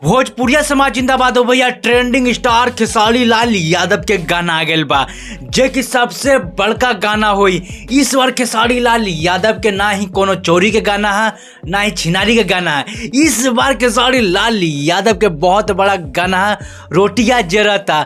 भोजपुरिया समाज जिंदाबाद हो भैया। ट्रेंडिंग स्टार खेसारी लाल यादव के गाना आ गया बा जे कि सबसे बड़का गाना होई इस बार। खेसारी लाल यादव के ना ही कोनो चोरी के गाना है ना ही छिनारी के गाना है। इस बार खेसारी लाल यादव के बहुत बड़ा गाना है रोटियां जरता।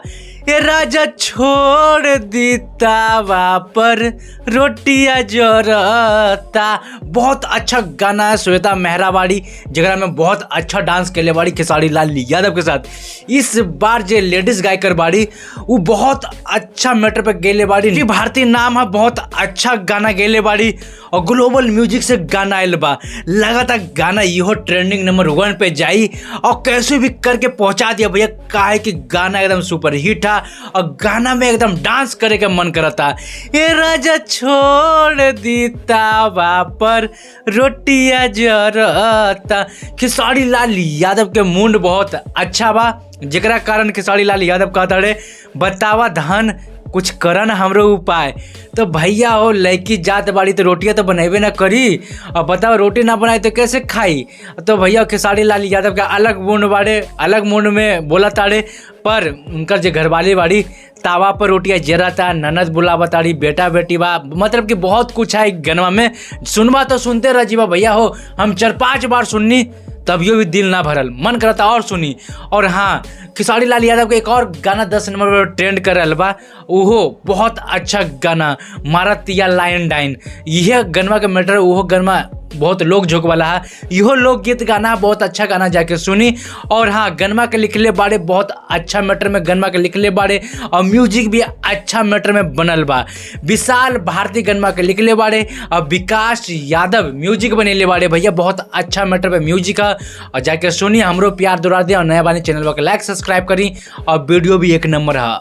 ये राजा छोड़ दी तावा पर रोटियां जरता। बहुत अच्छा गाना है। श्वेता मेहराबाड़ी जगह में बहुत अच्छा डांस के लिए बाड़ी खेसारी लाल यादव के साथ। इस बार जो लेडीज गायकर बाड़ी वो बहुत अच्छा मैटर पे गेले बाड़ी। भारतीय नाम है, बहुत अच्छा गाना गेले बाड़ी और ग्लोबल म्यूजिक से गाना आयल बा। लगातार गाना इहो ट्रेंडिंग नंबर 1 पे जाई और कैसे भी करके पहुंचा दिया भैया। काहे कि गाना एकदम सुपर हिट है और गाना में एकदम डांस करे का मन करता। ये राजा छोड़ दी तावा पर रोटियां जरता। खेसारी लाल यादव के मूड बहुत अच्छा बा जेकरा कारण खेसारी लाल यादव कहता रे बतावा धन कुछ करन हमरो उपाय। तो भैया हो लड़की जात बाड़ी तो रोटियां तो बनेबे ना करी और बताओ रोटी ना बनाए तो कैसे खाई। तो भैया खेसारी लाल यादव का अलग मूड बाड़े, अलग मूड में बोला ताड़े। पर उनकर जो घरवाली बाड़ी तावा पर रोटियां जराता, ननद बुला बताड़ी, बेटा बेटी बा, मतलब कि बहुत कुछ है गनवा में। सुनवा तो सुनते रह जीवा भैया हो। हम 4-5 बार सुननी तभियो भी दिल ना भरल, मन करता और सुनी। और हाँ, खेसारी लाल यादव का एक और गाना 10 नंबर पर ट्रेंड कर रहा बा। ओहो बहुत अच्छा गाना मारतिया लाइन डाइन। यह गनवा का मैटर, ओहो गनवा बहुत लोग झोंक वाला है। इहो लोकगीत गाना बहुत अच्छा गाना जाके सुनी। और हाँ, गनमा के लिखले बाड़े बहुत अच्छा मैटर में गनमा के लिखले बाड़े और म्यूजिक भी अच्छा मैटर में बनल बा। विशाल भारती गनमा के लिखले बाड़े और विकास यादव म्यूजिक बनेले बाड़े भैया। बहुत अच्छा मैटर पे म्यूजिक है और जाके सुनी। हमरो प्यार दुरा दे और नया बानी चैनल को लाइक सब्सक्राइब करी और वीडियो भी एक नंबर है।